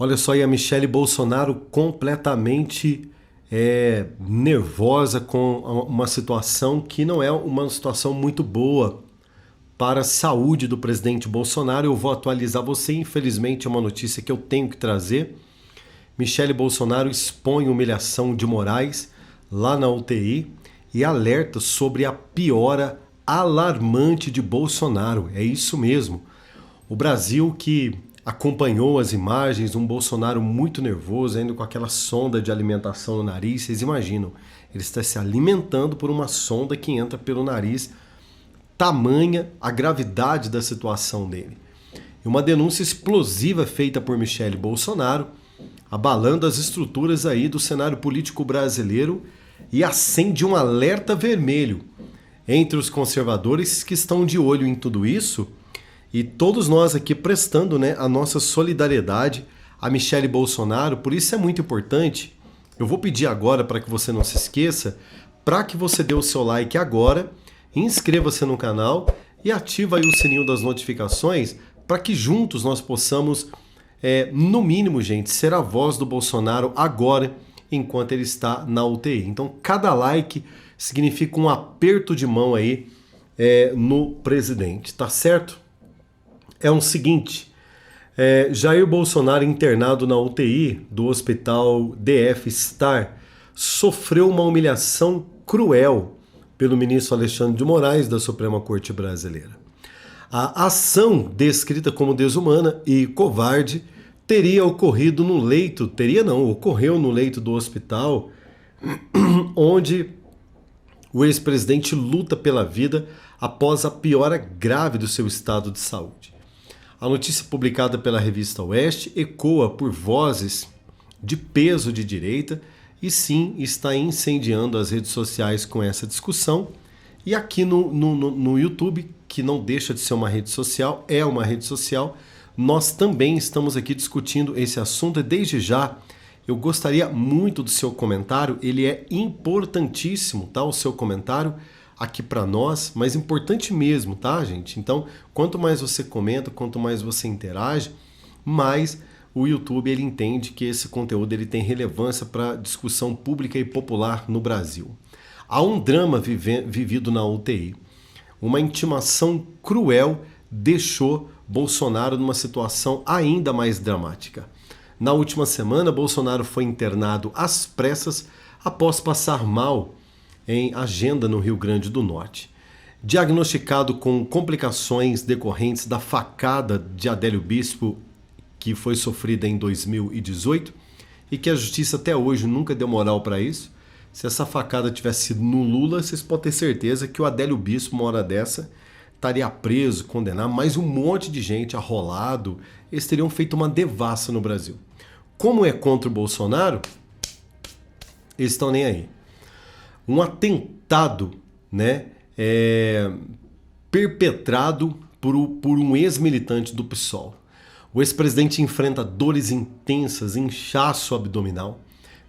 Olha só, e a Michelle Bolsonaro completamente nervosa com uma situação que não é uma situação muito boa para a saúde do presidente Bolsonaro. Eu vou atualizar você, infelizmente é uma notícia que eu tenho que trazer. Michelle Bolsonaro expõe humilhação de Moraes lá na UTI e alerta sobre a piora alarmante de Bolsonaro. É isso mesmo. O Brasil que acompanhou as imagens, um Bolsonaro muito nervoso, ainda com aquela sonda de alimentação no nariz. Vocês imaginam, ele está se alimentando por uma sonda que entra pelo nariz. Tamanha a gravidade da situação dele. E uma denúncia explosiva feita por Michelle Bolsonaro, abalando as estruturas aí do cenário político brasileiro e acende um alerta vermelho entre os conservadores que estão de olho em tudo isso e todos nós aqui prestando, a nossa solidariedade a Michelle Bolsonaro. Por isso é muito importante. Eu vou pedir agora, para que você não se esqueça, para que você dê o seu like agora, inscreva-se no canal e ativa aí o sininho das notificações para que juntos nós possamos, no mínimo, gente, ser a voz do Bolsonaro agora, enquanto ele está na UTI. Então, cada like significa um aperto de mão aí no presidente, tá certo? É o seguinte, Jair Bolsonaro, internado na UTI do Hospital DF Star, sofreu uma humilhação cruel pelo ministro Alexandre de Moraes da Suprema Corte Brasileira. A ação, descrita como desumana e covarde, ocorreu no leito do hospital, onde o ex-presidente luta pela vida após a piora grave do seu estado de saúde. A notícia publicada pela revista Oeste ecoa por vozes de peso de direita e sim está incendiando as redes sociais com essa discussão. E aqui no YouTube, que não deixa de ser uma rede social, é uma rede social, nós também estamos aqui discutindo esse assunto. E desde já eu gostaria muito do seu comentário, ele é importantíssimo, tá? O seu comentário aqui para nós, mas importante mesmo, tá, gente? Então, quanto mais você comenta, quanto mais você interage, mais o YouTube ele entende que esse conteúdo ele tem relevância para a discussão pública e popular no Brasil. Há um drama vivido na UTI. Uma intimação cruel deixou Bolsonaro numa situação ainda mais dramática. Na última semana, Bolsonaro foi internado às pressas após passar mal em agenda no Rio Grande do Norte. Diagnosticado com complicações decorrentes da facada de Adélio Bispo, que foi sofrida em 2018 e que a justiça até hoje nunca deu moral para isso. Se essa facada tivesse sido no Lula, vocês podem ter certeza que o Adélio Bispo, uma hora dessa, estaria preso, condenado, mais um monte de gente arrolado. Eles teriam feito uma devassa no Brasil. Como é contra o Bolsonaro, eles estão nem aí. Um atentado, perpetrado por um ex-militante do PSOL. O ex-presidente enfrenta dores intensas, inchaço abdominal.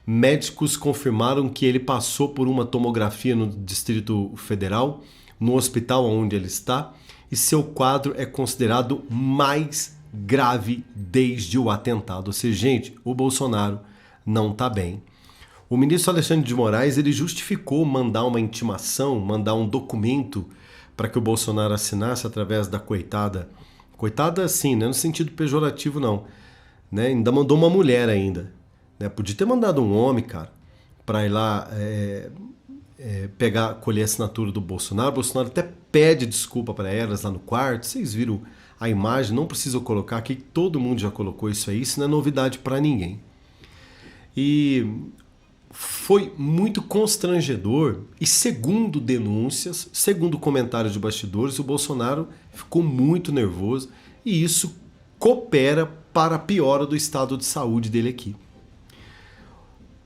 Médicos confirmaram que ele passou por uma tomografia no Distrito Federal, no hospital onde ele está, e seu quadro é considerado mais grave desde o atentado. Ou seja, gente, o Bolsonaro não está bem. O ministro Alexandre de Moraes ele justificou mandar uma intimação, mandar um documento para que o Bolsonaro assinasse através da coitada assim, não é no sentido pejorativo não, ainda mandou uma mulher ainda, podia ter mandado um homem, cara, para ir lá colher a assinatura do Bolsonaro. O Bolsonaro até pede desculpa para elas lá no quarto. Vocês viram a imagem, não preciso colocar aqui, todo mundo já colocou isso aí, isso não é novidade para ninguém. E foi muito constrangedor e, segundo denúncias, segundo comentários de bastidores, o Bolsonaro ficou muito nervoso e isso coopera para a piora do estado de saúde dele aqui.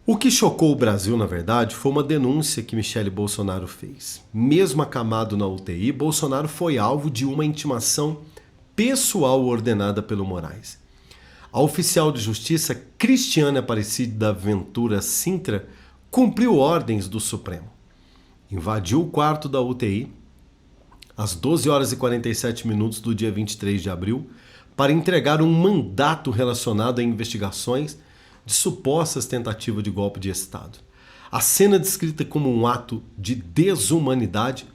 O que chocou o Brasil, na verdade, foi uma denúncia que Michelle Bolsonaro fez. Mesmo acamado na UTI, Bolsonaro foi alvo de uma intimação pessoal ordenada pelo Moraes. A oficial de justiça Cristiane Aparecida Ventura Sintra cumpriu ordens do Supremo. Invadiu o quarto da UTI às 12 horas e 47 minutos do dia 23 de abril para entregar um mandato relacionado a investigações de supostas tentativas de golpe de Estado. A cena descrita como um ato de desumanidade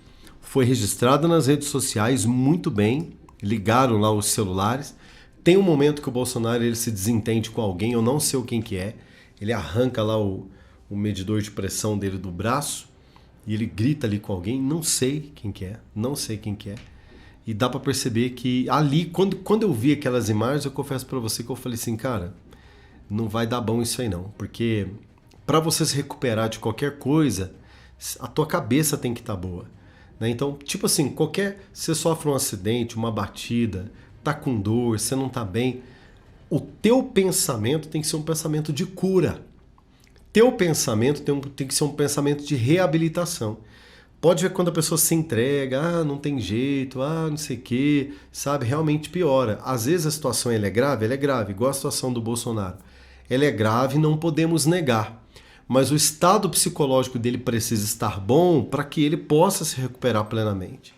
foi registrada nas redes sociais muito bem, ligaram lá os celulares. Tem um momento que o Bolsonaro ele se desentende com alguém, eu não sei o quem que é, ele arranca lá o medidor de pressão dele do braço e ele grita ali com alguém, não sei quem que é, não sei quem que é. E dá para perceber que ali, quando eu vi aquelas imagens, eu confesso para você que eu falei assim, cara, não vai dar bom isso aí não, porque para você se recuperar de qualquer coisa, a tua cabeça tem que estar boa. Né? Então, tipo assim, você sofre um acidente, uma batida, tá com dor, você não tá bem, o teu pensamento tem que ser um pensamento de cura. Teu pensamento tem que ser um pensamento de reabilitação. Pode ver quando a pessoa se entrega, não tem jeito, não sei o quê, sabe? Realmente piora. Às vezes a situação ela é grave, igual a situação do Bolsonaro. Ela é grave, não podemos negar. Mas o estado psicológico dele precisa estar bom para que ele possa se recuperar plenamente.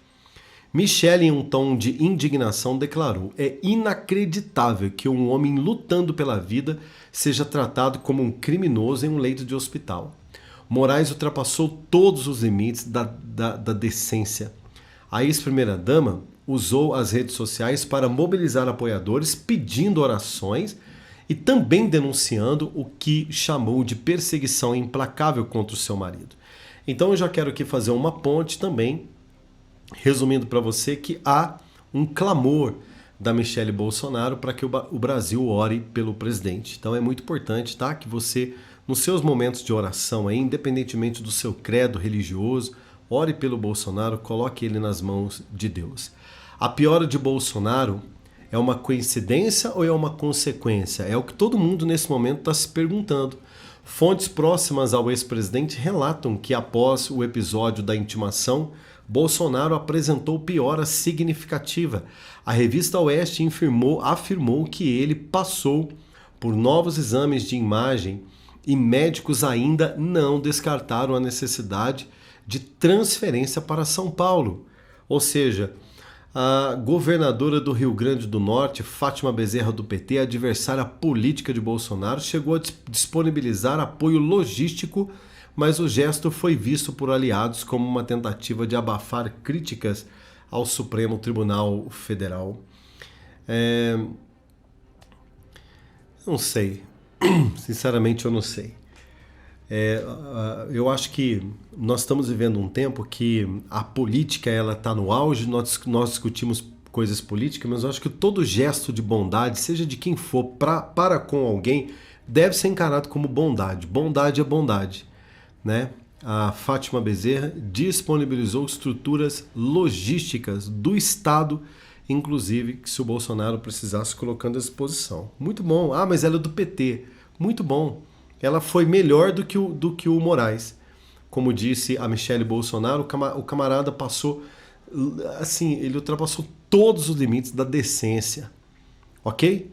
Michele, em um tom de indignação, declarou: é inacreditável que um homem lutando pela vida seja tratado como um criminoso em um leito de hospital. Moraes ultrapassou todos os limites da decência. A ex-primeira-dama usou as redes sociais para mobilizar apoiadores pedindo orações e também denunciando o que chamou de perseguição implacável contra o seu marido. Então eu já quero aqui fazer uma ponte também, resumindo para você que há um clamor da Michele Bolsonaro para que o Brasil ore pelo presidente. Então é muito importante, tá, que você, nos seus momentos de oração, aí, independentemente do seu credo religioso, ore pelo Bolsonaro, coloque ele nas mãos de Deus. A piora de Bolsonaro é uma coincidência ou é uma consequência? É o que todo mundo nesse momento está se perguntando. Fontes próximas ao ex-presidente relatam que após o episódio da intimação, Bolsonaro apresentou piora significativa. A revista Oeste afirmou que ele passou por novos exames de imagem e médicos ainda não descartaram a necessidade de transferência para São Paulo. Ou seja, a governadora do Rio Grande do Norte, Fátima Bezerra do PT, adversária política de Bolsonaro, chegou a disponibilizar apoio logístico, mas o gesto foi visto por aliados como uma tentativa de abafar críticas ao Supremo Tribunal Federal. Não sei. Sinceramente, eu não sei. Eu acho que nós estamos vivendo um tempo que a política ela está no auge, nós discutimos coisas políticas, mas eu acho que todo gesto de bondade, seja de quem for, para com alguém, deve ser encarado como bondade. Bondade é bondade. Né? A Fátima Bezerra disponibilizou estruturas logísticas do Estado, inclusive que se o Bolsonaro precisasse colocando à disposição. Muito bom. Mas ela é do PT. Muito bom. Ela foi melhor do que o Moraes. Como disse a Michele Bolsonaro, o camarada passou, assim, ele ultrapassou todos os limites da decência. Ok?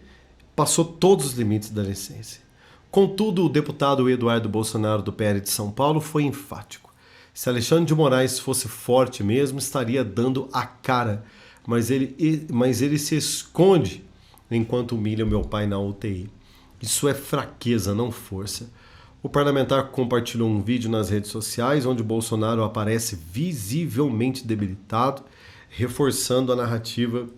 Passou todos os limites da decência. Contudo, o deputado Eduardo Bolsonaro do PL de São Paulo foi enfático. Se Alexandre de Moraes fosse forte mesmo, estaria dando a cara, mas ele se esconde enquanto humilha meu pai na UTI. Isso é fraqueza, não força. O parlamentar compartilhou um vídeo nas redes sociais onde Bolsonaro aparece visivelmente debilitado, reforçando a narrativa,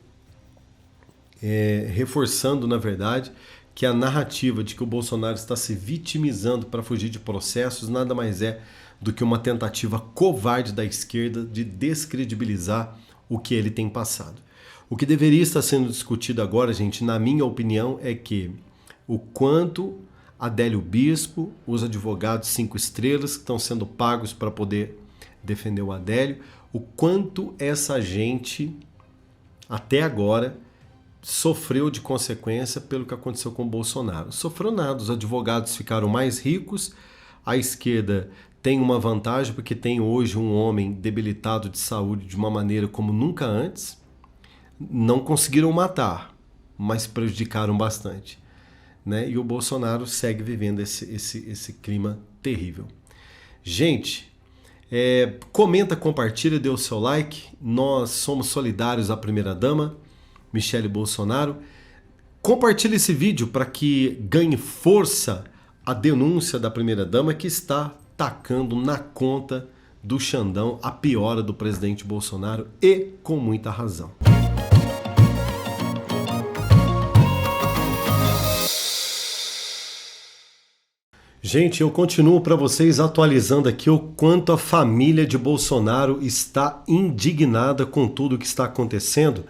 na verdade, que a narrativa de que o Bolsonaro está se vitimizando para fugir de processos nada mais é do que uma tentativa covarde da esquerda de descredibilizar o que ele tem passado. O que deveria estar sendo discutido agora, gente, na minha opinião, é que o quanto Adélio Bispo, os advogados 5 estrelas que estão sendo pagos para poder defender o Adélio, o quanto essa gente, até agora, sofreu de consequência pelo que aconteceu com o Bolsonaro. Sofreu nada, os advogados ficaram mais ricos, a esquerda tem uma vantagem porque tem hoje um homem debilitado de saúde de uma maneira como nunca antes. Não conseguiram matar, mas prejudicaram bastante. Né? E o Bolsonaro segue vivendo esse clima terrível. Gente, comenta, compartilha, dê o seu like. Nós somos solidários à primeira-dama, Michele Bolsonaro. Compartilhe esse vídeo para que ganhe força a denúncia da primeira-dama que está tacando na conta do Xandão a piora do presidente Bolsonaro e com muita razão. Gente, eu continuo para vocês atualizando aqui o quanto a família de Bolsonaro está indignada com tudo que está acontecendo.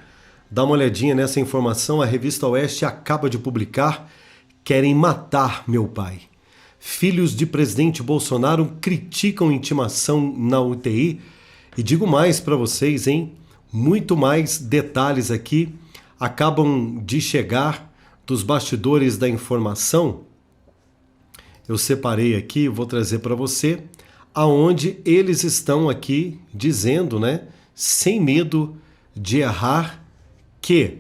Dá uma olhadinha nessa informação, a revista Oeste acaba de publicar: querem matar meu pai. Filhos de presidente Bolsonaro criticam intimação na UTI. E digo mais para vocês, hein? Muito mais detalhes aqui acabam de chegar dos bastidores da informação. Eu separei aqui, vou trazer para você, aonde eles estão aqui dizendo, né, sem medo de errar, que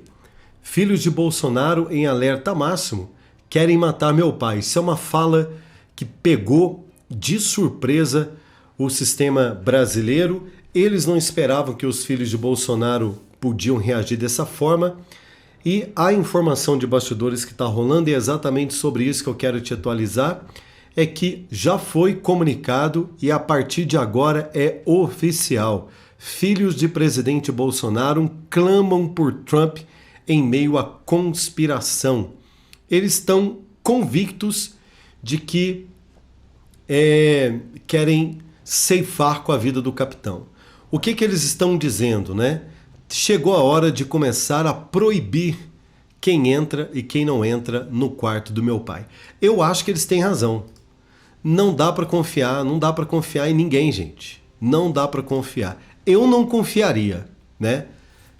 filhos de Bolsonaro em alerta máximo querem matar meu pai. Isso é uma fala que pegou de surpresa o sistema brasileiro. Eles não esperavam que os filhos de Bolsonaro podiam reagir dessa forma. E a informação de bastidores que está rolando, e é exatamente sobre isso que eu quero te atualizar, é que já foi comunicado e a partir de agora é oficial. Filhos de presidente Bolsonaro clamam por Trump em meio à conspiração. Eles estão convictos de que querem ceifar com a vida do capitão. O que eles estão dizendo, né? Chegou a hora de começar a proibir quem entra e quem não entra no quarto do meu pai. Eu acho que eles têm razão. Não dá para confiar, não dá para confiar em ninguém, gente. Não dá para confiar. Eu não confiaria, né?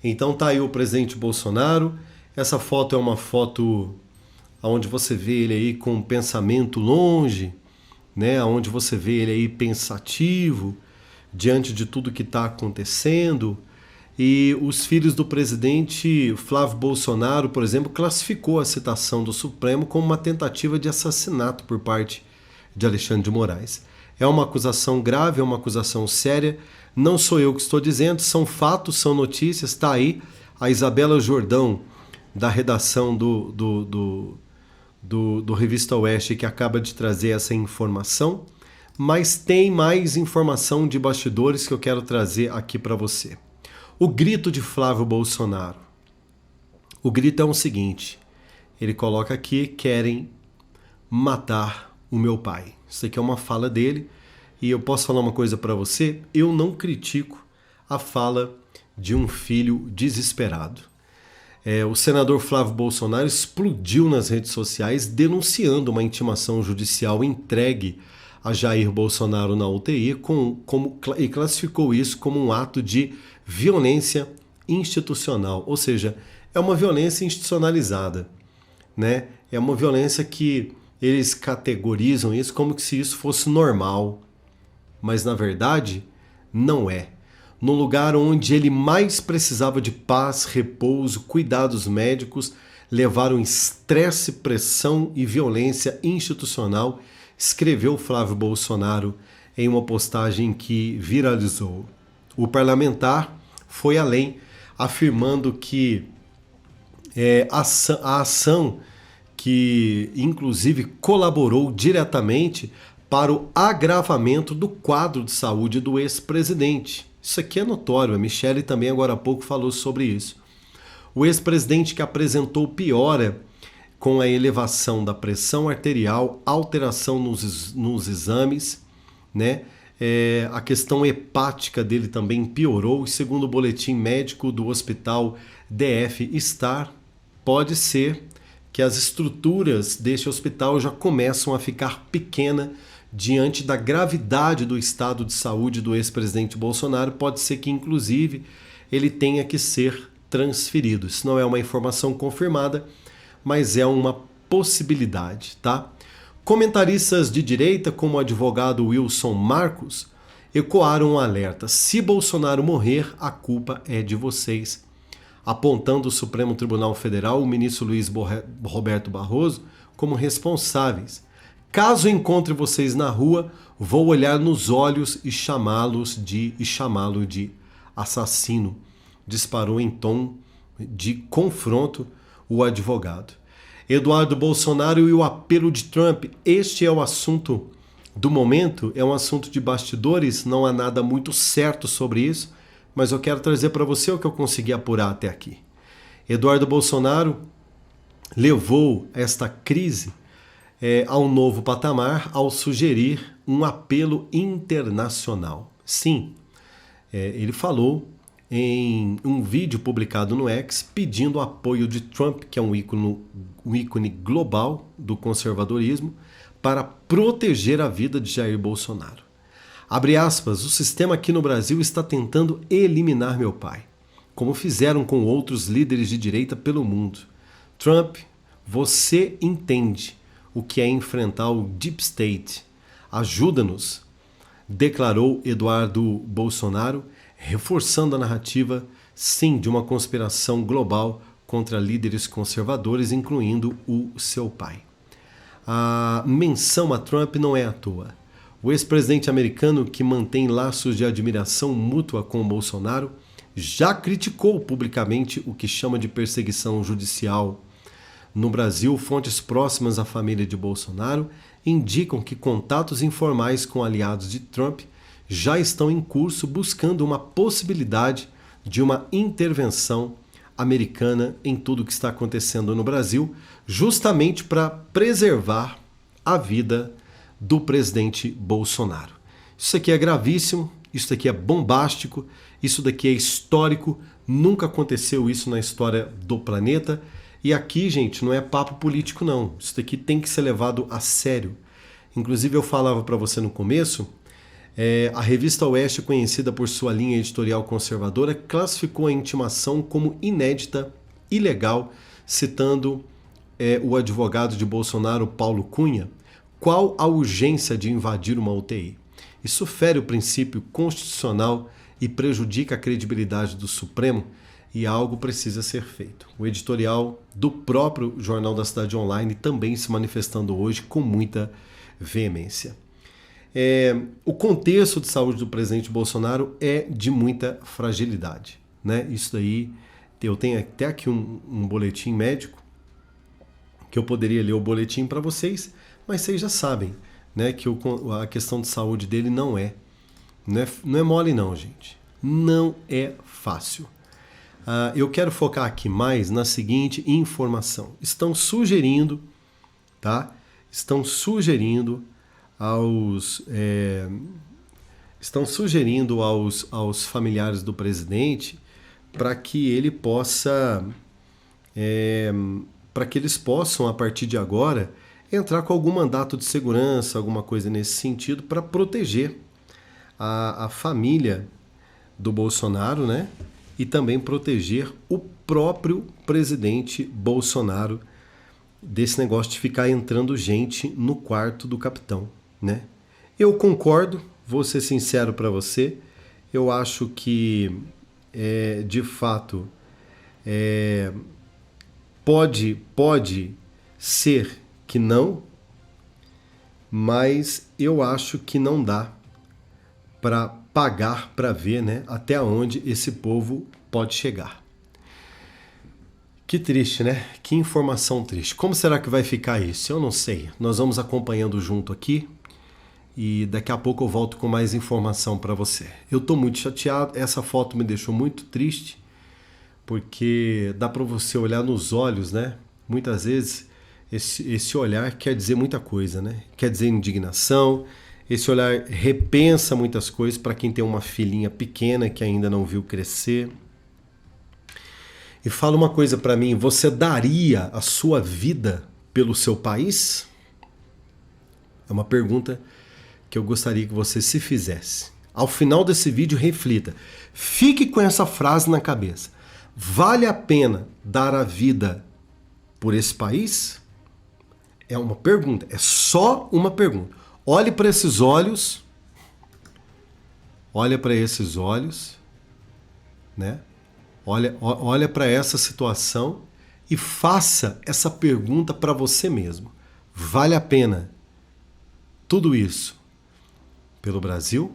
Então tá aí o presidente Bolsonaro. Essa foto é uma foto onde você vê ele aí com um pensamento longe, né? Onde você vê ele aí pensativo diante de tudo que está acontecendo. E os filhos do presidente Flávio Bolsonaro, por exemplo, classificou a citação do Supremo como uma tentativa de assassinato por parte de Alexandre de Moraes. É uma acusação grave, é uma acusação séria. Não sou eu que estou dizendo, são fatos, são notícias. Está aí a Isabela Jordão, da redação do Revista Oeste, que acaba de trazer essa informação. Mas tem mais informação de bastidores que eu quero trazer aqui para você. O grito de Flávio Bolsonaro. O grito é o seguinte, ele coloca aqui: querem matar o meu pai. Isso aqui é uma fala dele, e eu posso falar uma coisa para você: eu não critico a fala de um filho desesperado. O senador Flávio Bolsonaro explodiu nas redes sociais denunciando uma intimação judicial entregue a Jair Bolsonaro na UTI e classificou isso como um ato de violência institucional, ou seja, é uma violência institucionalizada, né? É uma violência que eles categorizam isso como se isso fosse normal, mas na verdade não é. No lugar onde ele mais precisava de paz, repouso, cuidados médicos, levaram estresse, pressão e violência institucional, escreveu Flávio Bolsonaro em uma postagem que viralizou. O parlamentar foi além, afirmando que a ação que inclusive colaborou diretamente para o agravamento do quadro de saúde do ex-presidente. Isso aqui é notório, a Michele também agora há pouco falou sobre isso. O ex-presidente que apresentou piora com a elevação da pressão arterial, alteração nos exames, né? A questão hepática dele também piorou. Segundo o boletim médico do hospital DF Star, pode ser que as estruturas deste hospital já começam a ficar pequenas diante da gravidade do estado de saúde do ex-presidente Bolsonaro. Pode ser que, inclusive, ele tenha que ser transferido. Isso não é uma informação confirmada, mas é uma possibilidade, tá? Comentaristas de direita, como o advogado Wilson Marcos, ecoaram um alerta: se Bolsonaro morrer, a culpa é de vocês. Apontando o Supremo Tribunal Federal, o ministro Luiz Roberto Barroso, como responsáveis. Caso encontre vocês na rua, vou olhar nos olhos e chamá-lo de assassino. Disparou em tom de confronto o advogado. Eduardo Bolsonaro e o apelo de Trump. Este é o assunto do momento, é um assunto de bastidores, não há nada muito certo sobre isso, mas eu quero trazer para você o que eu consegui apurar até aqui. Eduardo Bolsonaro levou esta crise a um novo patamar ao sugerir um apelo internacional. Sim, ele falou em um vídeo publicado no X pedindo o apoio de Trump, que é um ícone global do conservadorismo, para proteger a vida de Jair Bolsonaro. Abre aspas, o sistema aqui no Brasil está tentando eliminar meu pai, como fizeram com outros líderes de direita pelo mundo. Trump, você entende o que é enfrentar o Deep State. Ajuda-nos, declarou Eduardo Bolsonaro, reforçando a narrativa, sim, de uma conspiração global contra líderes conservadores, incluindo o seu pai. A menção a Trump não é à toa. O ex-presidente americano, que mantém laços de admiração mútua com Bolsonaro, já criticou publicamente o que chama de perseguição judicial. No Brasil, fontes próximas à família de Bolsonaro indicam que contatos informais com aliados de Trump já estão em curso buscando uma possibilidade de uma intervenção americana em tudo o que está acontecendo no Brasil, justamente para preservar a vida do presidente Bolsonaro. Isso aqui é gravíssimo, isso aqui é bombástico, isso daqui é histórico, nunca aconteceu isso na história do planeta. E aqui, gente, não é papo político não, isso daqui tem que ser levado a sério. Inclusive eu falava para você no começo, a revista Oeste, conhecida por sua linha editorial conservadora, classificou a intimação como inédita, ilegal, citando o advogado de Bolsonaro, Paulo Cunha. Qual a urgência de invadir uma UTI? Isso fere o princípio constitucional e prejudica a credibilidade do Supremo e algo precisa ser feito. O editorial do próprio Jornal da Cidade Online também se manifestando hoje com muita veemência. O contexto de saúde do presidente Bolsonaro é de muita fragilidade, né? Isso daí, eu tenho até aqui um boletim médico, que eu poderia ler o boletim para vocês, mas vocês já sabem, né, que a questão de saúde dele não é mole não, gente. Não é fácil. Eu quero focar aqui mais na seguinte informação. Estão sugerindo aos familiares do presidente para que ele possa, para que eles possam, a partir de agora, entrar com algum mandato de segurança, alguma coisa nesse sentido, para proteger a família do Bolsonaro, né? E também proteger o próprio presidente Bolsonaro desse negócio de ficar entrando gente no quarto do capitão, né? Eu concordo, vou ser sincero para você, eu acho que, de fato, pode ser que não, mas eu acho que não dá para pagar para ver, né, até onde esse povo pode chegar. Que triste, né? Que informação triste. Como será que vai ficar isso? Eu não sei. Nós vamos acompanhando junto aqui e daqui a pouco eu volto com mais informação para você. Eu estou muito chateado. Essa foto me deixou muito triste porque dá para você olhar nos olhos, né? Muitas vezes esse olhar quer dizer muita coisa, né? Quer dizer indignação. Esse olhar repensa muitas coisas para quem tem uma filhinha pequena que ainda não viu crescer. E fala uma coisa para mim, você daria a sua vida pelo seu país? É uma pergunta que eu gostaria que você se fizesse. Ao final desse vídeo, reflita. Fique com essa frase na cabeça. Vale a pena dar a vida por esse país? É uma pergunta, é só uma pergunta. Olhe para esses olhos, né? Olha para essa situação e faça essa pergunta para você mesmo. Vale a pena tudo isso pelo Brasil?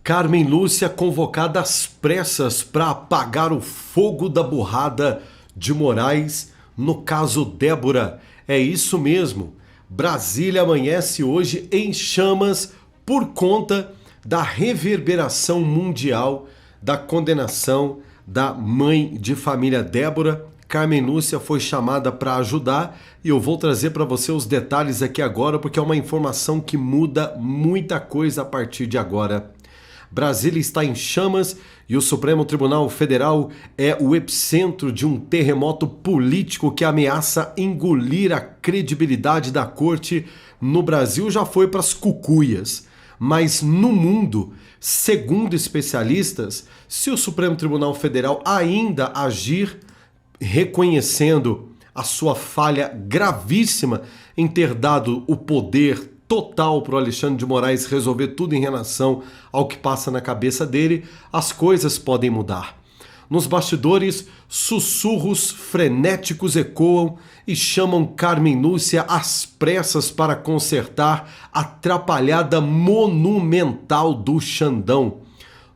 Carmen Lúcia convocada às pressas para apagar o fogo da burrada de Moraes no caso Débora. É isso mesmo. Brasília amanhece hoje em chamas por conta da reverberação mundial da condenação da mãe de família Débora. Carmen Lúcia foi chamada para ajudar e eu vou trazer para você os detalhes aqui agora porque é uma informação que muda muita coisa a partir de agora. Brasília está em chamas e o Supremo Tribunal Federal é o epicentro de um terremoto político que ameaça engolir a credibilidade da corte. No Brasil já foi para as cucuias, mas no mundo, segundo especialistas, se o Supremo Tribunal Federal ainda agir reconhecendo a sua falha gravíssima em ter dado o poder total para o Alexandre de Moraes resolver tudo em relação ao que passa na cabeça dele, as coisas podem mudar. Nos bastidores, sussurros frenéticos ecoam e chamam Carmen Lúcia às pressas para consertar a atrapalhada monumental do Xandão.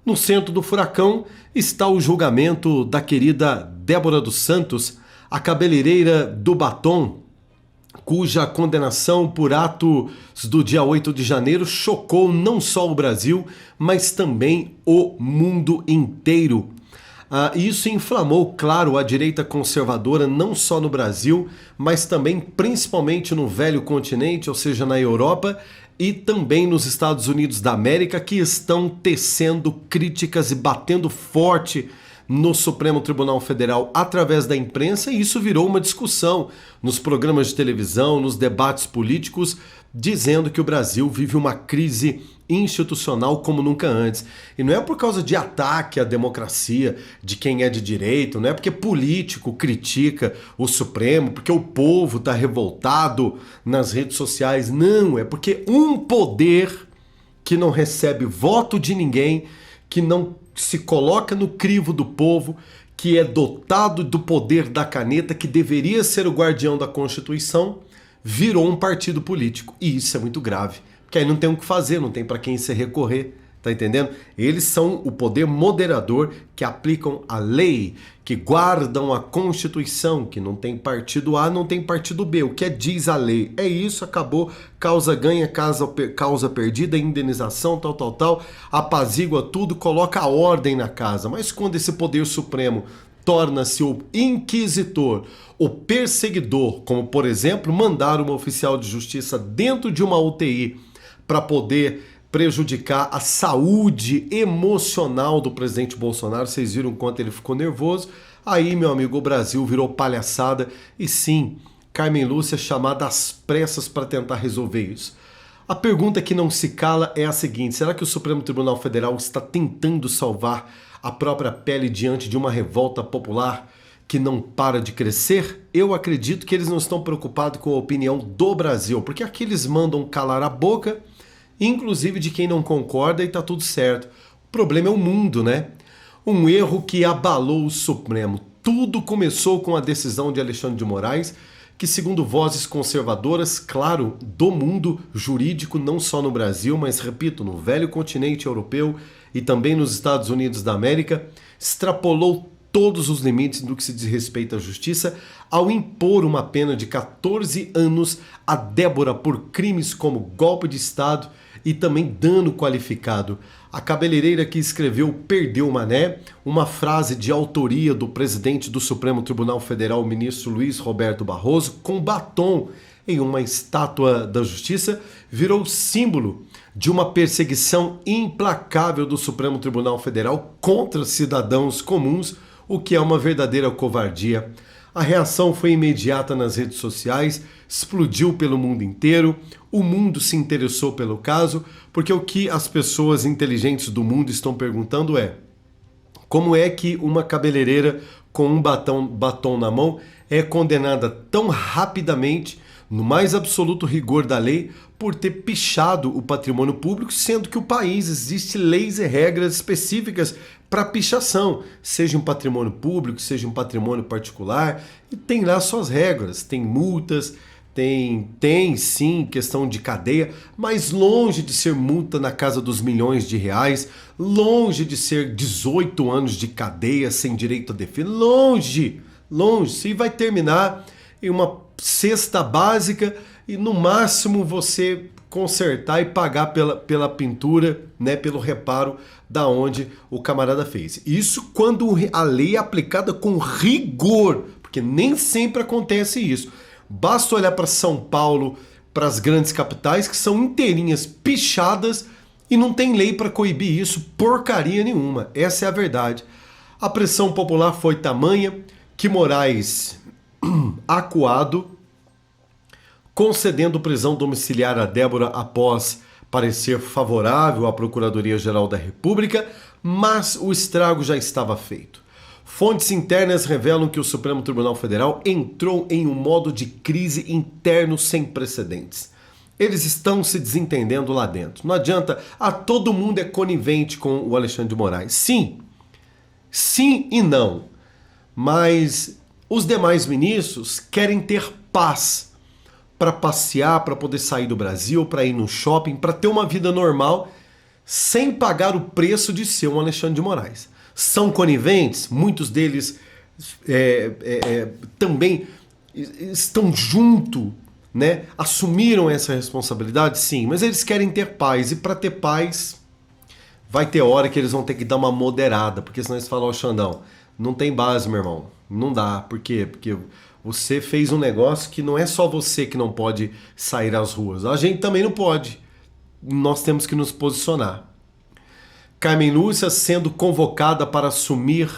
No centro do furacão está o julgamento da querida Débora dos Santos, a cabeleireira do Batom, cuja condenação por atos do dia 8 de janeiro chocou não só o Brasil, mas também o mundo inteiro. Isso inflamou, claro, a direita conservadora, não só no Brasil, mas também principalmente no velho continente, ou seja, na Europa, e também nos Estados Unidos da América, que estão tecendo críticas e batendo forte no Supremo Tribunal Federal através da imprensa, e isso virou uma discussão nos programas de televisão, nos debates políticos, dizendo que o Brasil vive uma crise institucional como nunca antes. E não é por causa de ataque à democracia de quem é de direita, não é porque político critica o Supremo, porque o povo está revoltado nas redes sociais, não, é porque um poder que não recebe voto de ninguém, que não se coloca no crivo do povo, que é dotado do poder da caneta, que deveria ser o guardião da Constituição, virou um partido político. E isso é muito grave, porque aí não tem o que fazer, não tem para quem se recorrer, tá entendendo? Eles são o poder moderador que aplicam a lei, que guardam a Constituição, que não tem partido A, não tem partido B. O que diz a lei? É isso, acabou, causa ganha, causa perdida, indenização, tal, apazigua tudo, coloca a ordem na casa. Mas quando esse poder supremo torna-se o inquisitor, o perseguidor, como por exemplo, mandar uma oficial de justiça dentro de uma UTI para poder prejudicar a saúde emocional do presidente Bolsonaro, vocês viram quanto ele ficou nervoso, aí, meu amigo, o Brasil virou palhaçada e sim, Carmen Lúcia é chamada às pressas para tentar resolver isso. A pergunta que não se cala é a seguinte: será que o Supremo Tribunal Federal está tentando salvar a própria pele diante de uma revolta popular que não para de crescer? Eu acredito que eles não estão preocupados com a opinião do Brasil, porque aqui eles mandam calar a boca, inclusive de quem não concorda, e tá tudo certo. O problema é o mundo, né? Um erro que abalou o Supremo. Tudo começou com a decisão de Alexandre de Moraes, que segundo vozes conservadoras, claro, do mundo jurídico, não só no Brasil, mas repito, no velho continente europeu e também nos Estados Unidos da América, extrapolou todos os limites do que se diz respeito à justiça ao impor uma pena de 14 anos a Débora por crimes como golpe de Estado e também dano qualificado. A cabeleireira que escreveu Perdeu Mané, uma frase de autoria do presidente do Supremo Tribunal Federal, o ministro Luiz Roberto Barroso, com batom em uma estátua da justiça, virou símbolo de uma perseguição implacável do Supremo Tribunal Federal contra cidadãos comuns, o que é uma verdadeira covardia. A reação foi imediata nas redes sociais, explodiu pelo mundo inteiro, o mundo se interessou pelo caso, porque o que as pessoas inteligentes do mundo estão perguntando é: como é que uma cabeleireira com um batom na mão é condenada tão rapidamente, no mais absoluto rigor da lei, por ter pichado o patrimônio público, sendo que o país existe leis e regras específicas para pichação, seja um patrimônio público, seja um patrimônio particular, e tem lá suas regras, tem multas, tem sim questão de cadeia, mas longe de ser multa na casa dos milhões de reais, longe de ser 18 anos de cadeia sem direito a defesa, longe. Se vai terminar em uma cesta básica e no máximo você consertar e pagar pela pintura, né, pelo reparo da onde o camarada fez. Isso quando a lei é aplicada com rigor, porque nem sempre acontece isso. Basta olhar para São Paulo, para as grandes capitais que são inteirinhas pichadas e não tem lei para coibir isso, porcaria nenhuma. Essa é a verdade. A pressão popular foi tamanha que Moraes, acuado, concedendo prisão domiciliar a Débora após parecer favorável à Procuradoria-Geral da República, mas o estrago já estava feito. Fontes internas revelam que o Supremo Tribunal Federal entrou em um modo de crise interno sem precedentes. Eles estão se desentendendo lá dentro. Não adianta, todo mundo é conivente com o Alexandre de Moraes. Sim e não. Mas os demais ministros querem ter paz para passear, para poder sair do Brasil, para ir no shopping, para ter uma vida normal, sem pagar o preço de ser um Alexandre de Moraes. São coniventes, muitos deles também estão junto, né? Assumiram essa responsabilidade, sim, mas eles querem ter paz, e para ter paz vai ter hora que eles vão ter que dar uma moderada, porque senão eles falam, Xandão, não tem base, meu irmão, não dá. Por quê? Porque você fez um negócio que não é só você que não pode sair às ruas, a gente também não pode. Nós temos que nos posicionar. Carmen Lúcia sendo convocada para assumir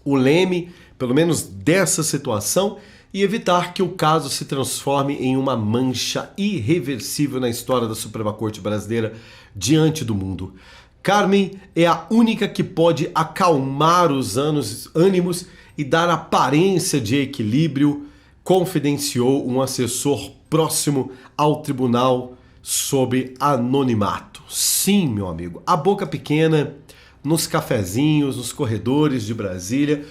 o leme, pelo menos dessa situação, e evitar que o caso se transforme em uma mancha irreversível na história da Suprema Corte Brasileira diante do mundo. Carmen é a única que pode acalmar os ânimos e dar aparência de equilíbrio, confidenciou um assessor próximo ao tribunal sob anonimato. Sim, meu amigo, a boca pequena, nos cafezinhos, nos corredores de Brasília,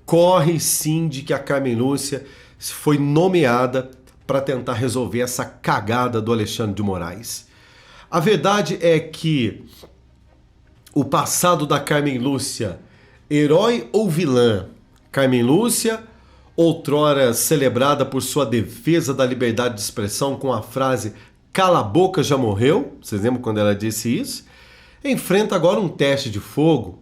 corre sim de que a Carmen Lúcia foi nomeada para tentar resolver essa cagada do Alexandre de Moraes. A verdade é que o passado da Carmen Lúcia, herói ou vilã? Carmen Lúcia, outrora celebrada por sua defesa da liberdade de expressão com a frase "cala a boca, já morreu", vocês lembram quando ela disse isso? Enfrenta agora um teste de fogo.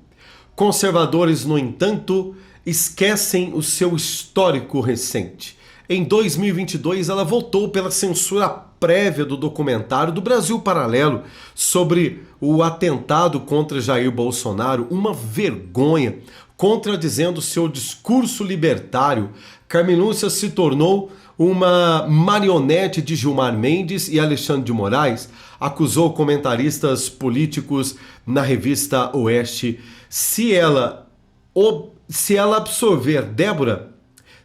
Conservadores, no entanto, esquecem o seu histórico recente. Em 2022, ela votou pela censura prévia do documentário do Brasil Paralelo sobre o atentado contra Jair Bolsonaro, uma vergonha, contradizendo seu discurso libertário. Carmen Lúcia se tornou uma marionete de Gilmar Mendes e Alexandre de Moraes, acusou comentaristas políticos na revista Oeste. Se ela absorver Débora,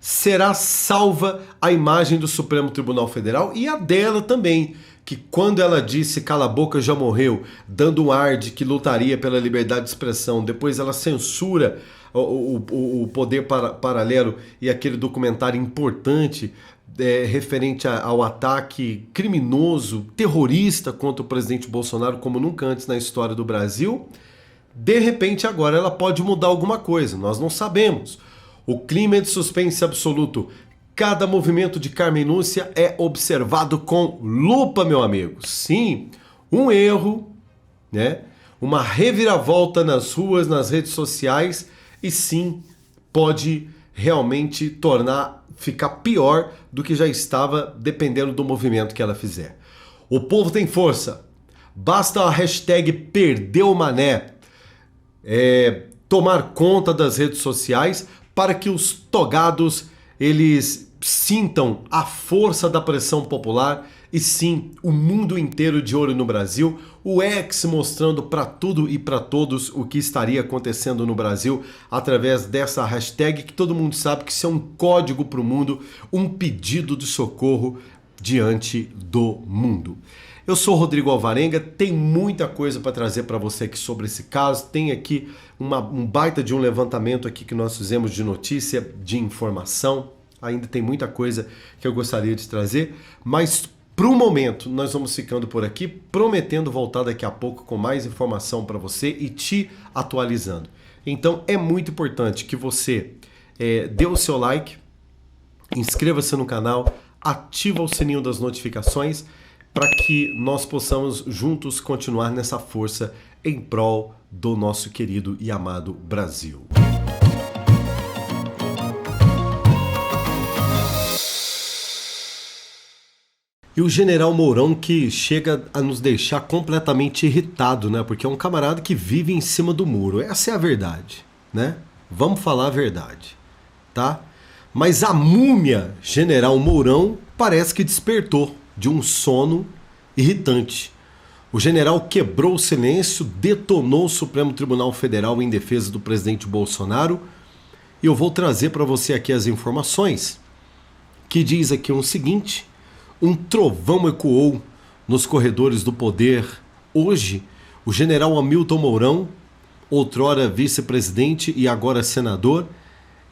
será salva a imagem do Supremo Tribunal Federal e a dela também, que quando ela disse "cala a boca, já morreu", dando um ar de que lutaria pela liberdade de expressão, depois ela censura o Poder Paralelo e aquele documentário importante referente ao ataque criminoso, terrorista contra o presidente Bolsonaro como nunca antes na história do Brasil. De repente agora ela pode mudar alguma coisa, nós não sabemos. O clima é de suspense absoluto. Cada movimento de Carmen Lúcia é observado com lupa, meu amigo. Sim, um erro, né? Uma reviravolta nas ruas, nas redes sociais, e sim, pode realmente ficar pior do que já estava, dependendo do movimento que ela fizer. O povo tem força. Basta a hashtag Perdeu Mané tomar conta das redes sociais para que os togados eles sintam a força da pressão popular e sim, o mundo inteiro de olho no Brasil, o X mostrando para tudo e para todos o que estaria acontecendo no Brasil através dessa hashtag que todo mundo sabe que isso é um código para o mundo, um pedido de socorro diante do mundo. Eu sou Rodrigo Alvarenga, tem muita coisa para trazer para você aqui sobre esse caso, tem aqui um baita de um levantamento aqui que nós fizemos de notícia, de informação. Ainda tem muita coisa que eu gostaria de trazer, mas para o momento nós vamos ficando por aqui, prometendo voltar daqui a pouco com mais informação para você e te atualizando. Então é muito importante que você dê o seu like, inscreva-se no canal, ativa o sininho das notificações para que nós possamos juntos continuar nessa força em prol do nosso querido e amado Brasil. E o general Mourão que chega a nos deixar completamente irritado, né? Porque é um camarada que vive em cima do muro. Essa é a verdade, né? Vamos falar a verdade, tá? Mas a múmia general Mourão parece que despertou de um sono irritante. O general quebrou o silêncio, detonou o Supremo Tribunal Federal em defesa do presidente Bolsonaro. E eu vou trazer para você aqui as informações que diz aqui o seguinte: um trovão ecoou nos corredores do poder. Hoje, o general Hamilton Mourão, outrora vice-presidente e agora senador,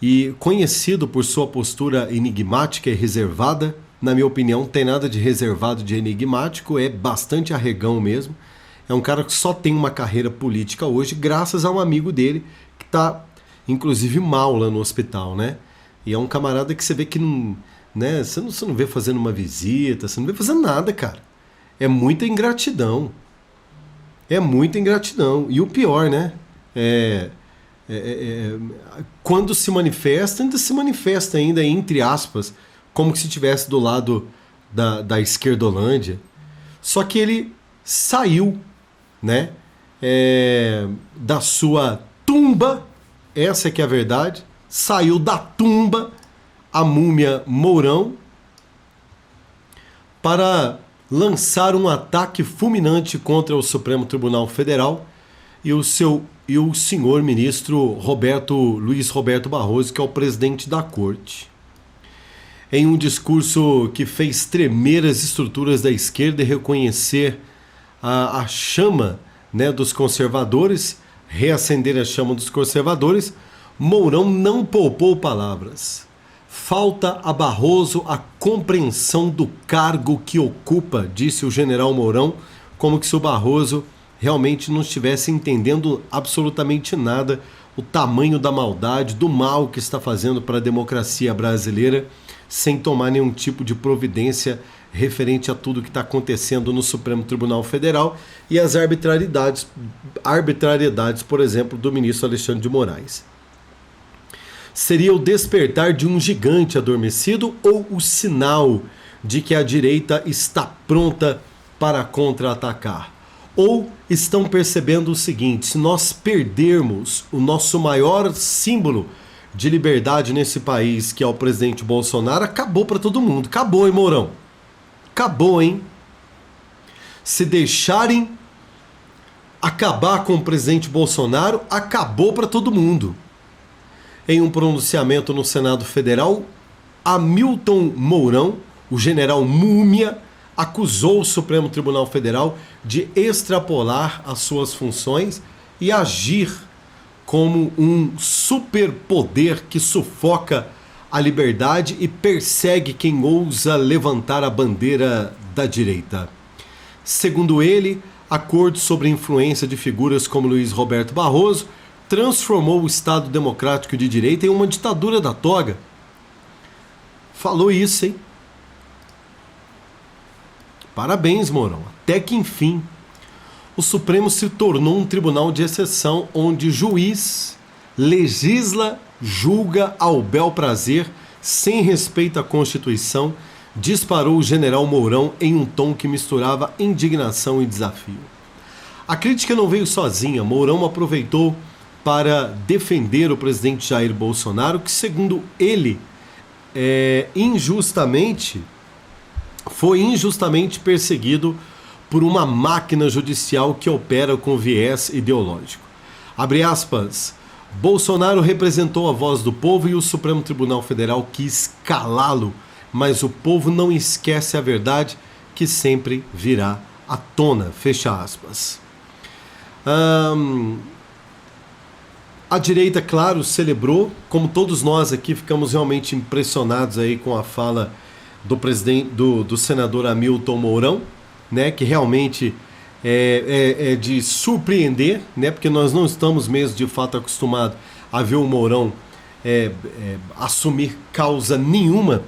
e conhecido por sua postura enigmática e reservada, na minha opinião, não tem nada de reservado, de enigmático, é bastante arregão mesmo. É um cara que só tem uma carreira política hoje, graças a um amigo dele, que está, inclusive, mal lá no hospital, né? E é um camarada que você vê que não... né? Você não vê fazendo uma visita, você não vê fazendo nada, cara. É muita ingratidão. É muita ingratidão. E o pior, né? Quando se manifesta, ainda se manifesta ainda, entre aspas, como se estivesse do lado da esquerdolândia. Só que ele saiu, né? Da sua tumba, essa que é a verdade, saiu da tumba a múmia Mourão para lançar um ataque fulminante contra o Supremo Tribunal Federal e o senhor ministro Luiz Roberto Barroso, que é o presidente da corte. Em um discurso que fez tremer as estruturas da esquerda e reconhecer a chama, né, dos conservadores, reacender a chama dos conservadores, Mourão não poupou palavras. Falta a Barroso a compreensão do cargo que ocupa, disse o general Mourão, como se o Barroso realmente não estivesse entendendo absolutamente nada, o tamanho da maldade, do mal que está fazendo para a democracia brasileira, sem tomar nenhum tipo de providência referente a tudo que está acontecendo no Supremo Tribunal Federal e as arbitrariedades, por exemplo, do ministro Alexandre de Moraes. Seria o despertar de um gigante adormecido ou o sinal de que a direita está pronta para contra-atacar? Ou estão percebendo o seguinte: se nós perdermos o nosso maior símbolo de liberdade nesse país, que é o presidente Bolsonaro, acabou para todo mundo. Acabou, hein, Mourão? Acabou, hein? Se deixarem acabar com o presidente Bolsonaro, acabou para todo mundo. Em um pronunciamento no Senado Federal, Hamilton Mourão, o general Múmia, acusou o Supremo Tribunal Federal de extrapolar as suas funções e agir como um superpoder que sufoca a liberdade e persegue quem ousa levantar a bandeira da direita. Segundo ele, acordos sobre influência de figuras como Luiz Roberto Barroso transformou o Estado Democrático de Direita em uma ditadura da toga. Falou isso, hein? Parabéns, Mourão. Até que enfim, o Supremo se tornou um tribunal de exceção onde juiz legisla, julga ao bel prazer, sem respeito à Constituição, disparou o general Mourão em um tom que misturava indignação e desafio. A crítica não veio sozinha. Mourão aproveitou para defender o presidente Jair Bolsonaro, que, segundo ele, foi injustamente perseguido por uma máquina judicial que opera com viés ideológico. Abre aspas, Bolsonaro representou a voz do povo e o Supremo Tribunal Federal quis calá-lo, mas o povo não esquece a verdade que sempre virá à tona, fecha aspas. A direita, claro, celebrou, como todos nós aqui ficamos realmente impressionados aí com a fala do presidente, do senador Hamilton Mourão, né, que realmente é de surpreender, né, porque nós não estamos mesmo de fato acostumados a ver o Mourão assumir causa nenhuma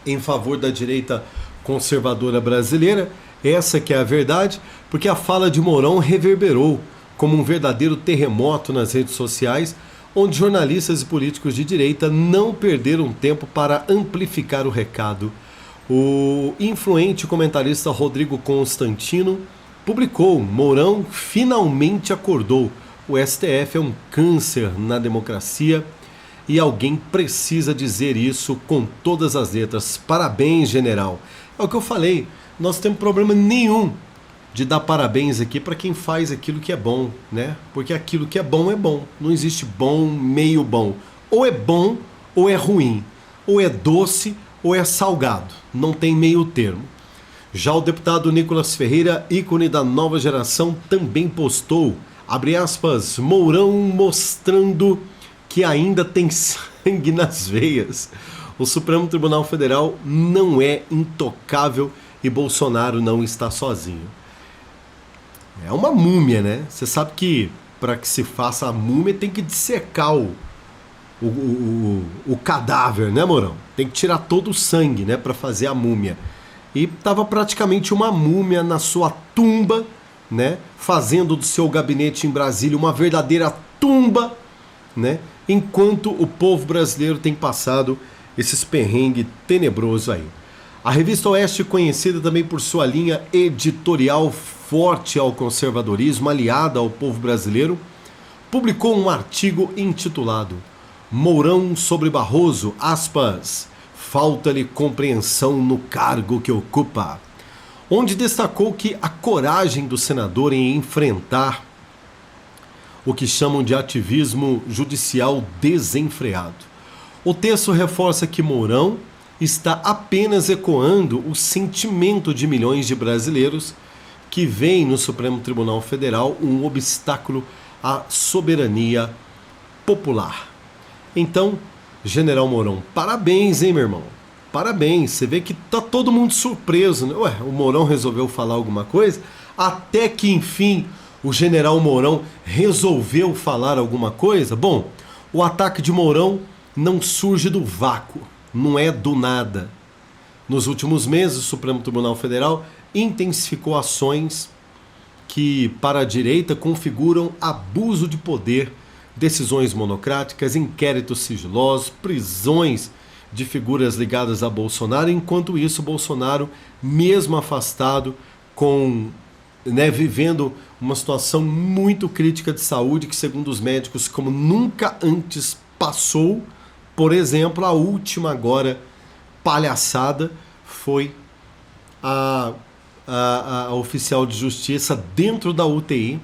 em favor da direita conservadora brasileira. Essa que é a verdade, porque a fala de Mourão reverberou como um verdadeiro terremoto nas redes sociais, onde jornalistas e políticos de direita não perderam tempo para amplificar o recado. O influente comentarista Rodrigo Constantino publicou: Mourão finalmente acordou. O STF é um câncer na democracia e alguém precisa dizer isso com todas as letras. Parabéns, general. É o que eu falei, nós temos problema nenhum de dar parabéns aqui para quem faz aquilo que é bom, né? Porque aquilo que é bom é bom. Não existe bom, meio bom. Ou é bom ou é ruim. Ou é doce ou é salgado. Não tem meio termo. Já o deputado Nicolas Ferreira, ícone da nova geração, também postou, abre aspas, Mourão mostrando que ainda tem sangue nas veias. O Supremo Tribunal Federal não é intocável e Bolsonaro não está sozinho. É uma múmia, né? Você sabe que para que se faça a múmia tem que dissecar o cadáver, né, Mourão? Tem que tirar todo o sangue, né, para fazer a múmia. E estava praticamente uma múmia na sua tumba, né, fazendo do seu gabinete em Brasília uma verdadeira tumba, né, enquanto o povo brasileiro tem passado esses perrengues tenebrosos aí. A revista Oeste, conhecida também por sua linha editorial forte ao conservadorismo, aliada ao povo brasileiro, publicou um artigo intitulado Mourão sobre Barroso, aspas, falta-lhe compreensão no cargo que ocupa, onde destacou que a coragem do senador em enfrentar o que chamam de ativismo judicial desenfreado. O texto reforça que Mourão está apenas ecoando o sentimento de milhões de brasileiros que veem no Supremo Tribunal Federal um obstáculo à soberania popular. Então, General Mourão, parabéns, hein, meu irmão? Parabéns, você vê que tá todo mundo surpreso, né? Ué, o Mourão resolveu falar alguma coisa? Até que, enfim, o General Mourão resolveu falar alguma coisa? Bom, o ataque de Mourão não surge do vácuo, não é do nada. Nos últimos meses, o Supremo Tribunal Federal intensificou ações que, para a direita, configuram abuso de poder, decisões monocráticas, inquéritos sigilosos, prisões de figuras ligadas a Bolsonaro. Enquanto isso, Bolsonaro, mesmo afastado, vivendo uma situação muito crítica de saúde, que segundo os médicos, como nunca antes passou. Por exemplo, a última agora palhaçada foi a oficial de justiça dentro da UTI,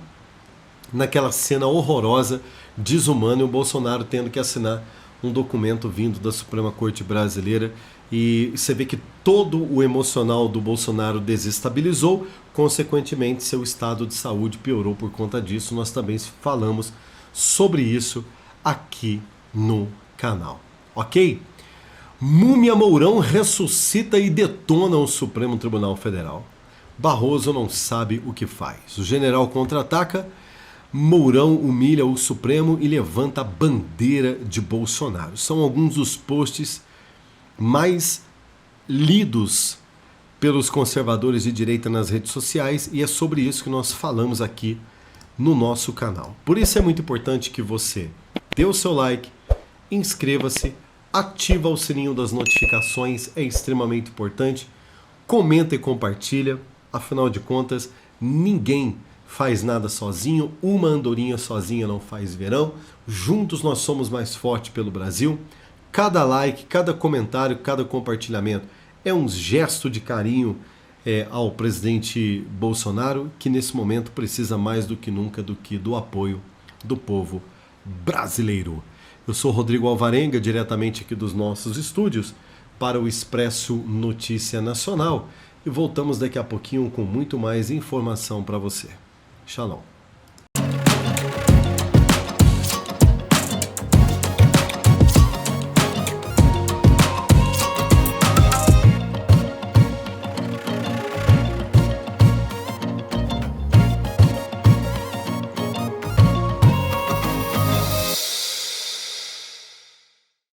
naquela cena horrorosa, desumana, e o Bolsonaro tendo que assinar um documento vindo da Suprema Corte Brasileira, e você vê que todo o emocional do Bolsonaro desestabilizou, consequentemente seu estado de saúde piorou por conta disso. Nós também falamos sobre isso aqui no canal, ok? Múmia Mourão ressuscita e detona o Supremo Tribunal Federal. Barroso não sabe o que faz. O general contra-ataca, Mourão humilha o Supremo e levanta a bandeira de Bolsonaro. São alguns dos posts mais lidos pelos conservadores de direita nas redes sociais, e é sobre isso que nós falamos aqui no nosso canal. Por isso é muito importante que você dê o seu like, inscreva-se, ativa o sininho das notificações, é extremamente importante, comenta e compartilha, afinal de contas, ninguém faz nada sozinho, uma andorinha sozinha não faz verão, juntos nós somos mais fortes pelo Brasil. Cada like, cada comentário, cada compartilhamento é um gesto de carinho ao presidente Bolsonaro, que nesse momento precisa mais do que nunca do apoio do povo brasileiro. Eu sou Rodrigo Alvarenga, diretamente aqui dos nossos estúdios, para o Expresso Notícia Nacional, e voltamos daqui a pouquinho com muito mais informação para você. Shalom.